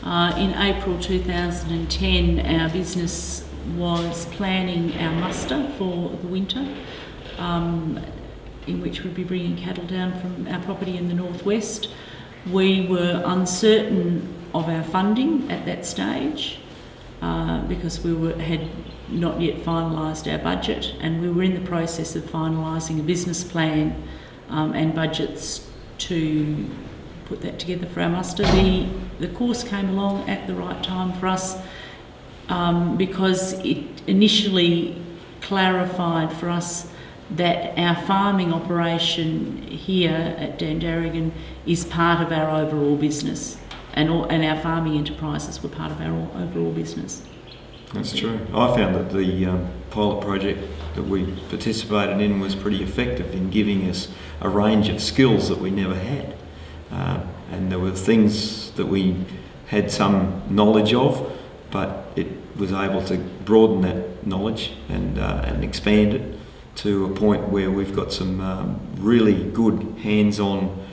In April 2010, our business was planning our muster for the winter, in which we'd be bringing cattle down from our property in the northwest. We were uncertain of our funding at that stage because we had not yet finalised our budget, and we were in the process of finalising a business plan and budgets to put that together for our muster. The course came along at the right time for us because it initially clarified for us that our farming operation here at Dandaragan is part of our overall business, and our farming enterprises were part of our overall business. That's true. I found that the pilot project that we participated in was pretty effective in giving us a range of skills that we never had. And there were things that we had some knowledge of, but it was able to broaden that knowledge and expand it to a point where we've got some really good hands-on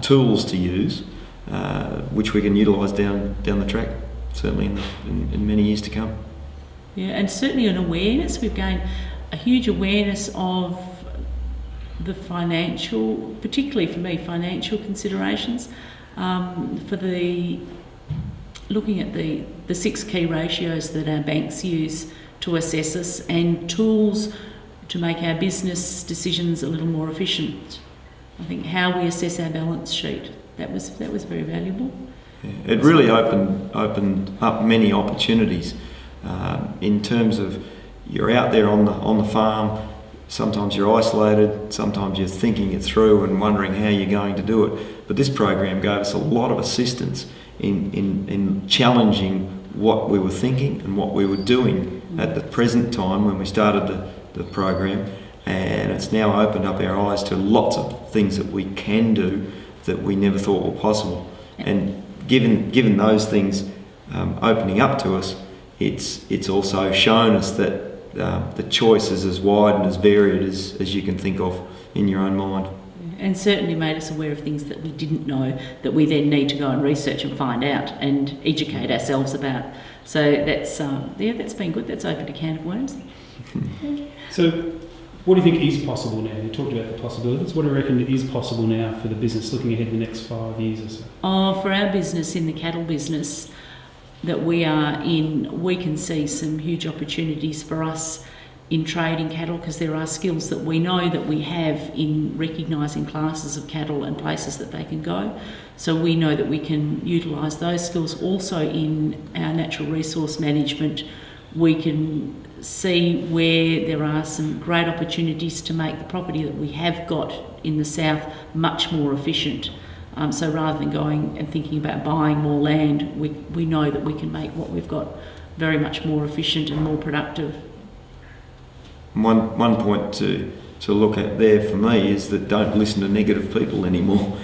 tools to use, which we can utilise down the track, certainly in many years to come. Yeah, and certainly an awareness. We've gained a huge awareness of the financial, particularly for me, financial considerations, looking at the 6 key ratios that our banks use to assess us, and tools to make our business decisions a little more efficient. I think how we assess our balance sheet, that was very valuable. Yeah, it really opened up many opportunities in terms of you're out there on the farm. Sometimes you're isolated, sometimes you're thinking it through and wondering how you're going to do it. But this program gave us a lot of assistance in challenging what we were thinking and what we were doing at the present time when we started the program. And it's now opened up our eyes to lots of things that we can do that we never thought were possible. And given those things opening up to us, it's also shown us that the choice is as wide and as varied as you can think of in your own mind. And certainly made us aware of things that we didn't know that we then need to go and research and find out and educate ourselves about. So that's been good. That's opened a can of worms. So what do you think is possible now? You talked about the possibilities. What do you reckon is possible now for the business looking ahead in the next 5 years or so? For our business, in the cattle business that we are in, we can see some huge opportunities for us in trading cattle, because there are skills that we know that we have in recognising classes of cattle and places that they can go. So we know that we can utilise those skills. Also in our natural resource management, we can see where there are some great opportunities to make the property that we have got in the south much more efficient. So rather than going and thinking about buying more land, we know that we can make what we've got very much more efficient and more productive. One point to look at there for me is that don't listen to negative people anymore.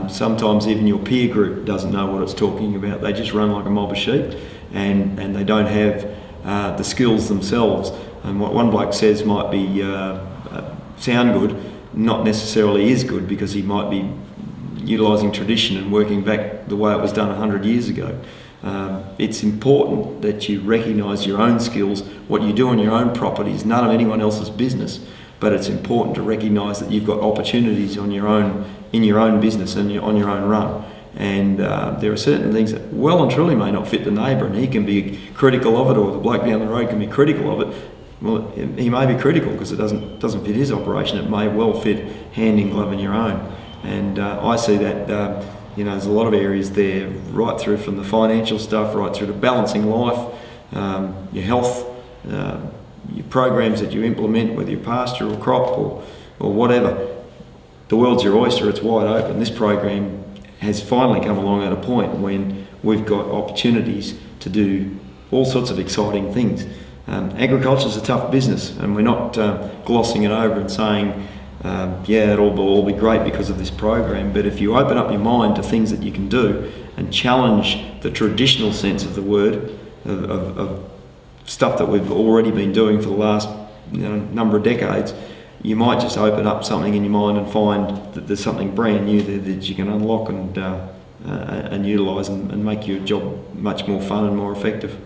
Sometimes even your peer group doesn't know what it's talking about. They just run like a mob of sheep, and they don't have the skills themselves. And what one bloke says might be sound good, not necessarily is good, because he might be utilising tradition and working back the way it was done 100 years ago. It's important that you recognise your own skills. What you do on your own property is none of anyone else's business, but it's important to recognise that you've got opportunities in your own business and on your own run. And there are certain things that well and truly may not fit the neighbour, and he can be critical of it, or the bloke down the road can be critical of it. Well, he may be critical because it doesn't fit his operation. It may well fit hand in glove in your own. And I see that there's a lot of areas there, right through from the financial stuff, right through to balancing life, your health, your programs that you implement, whether you're pasture or crop or whatever. The world's your oyster, it's wide open. This program has finally come along at a point when we've got opportunities to do all sorts of exciting things. Agriculture's a tough business, and we're not glossing it over and saying, it'll all be great because of this program. But if you open up your mind to things that you can do and challenge the traditional sense of the word, of stuff that we've already been doing for the last number of decades, you might just open up something in your mind and find that there's something brand new there that you can unlock and and utilise and make your job much more fun and more effective.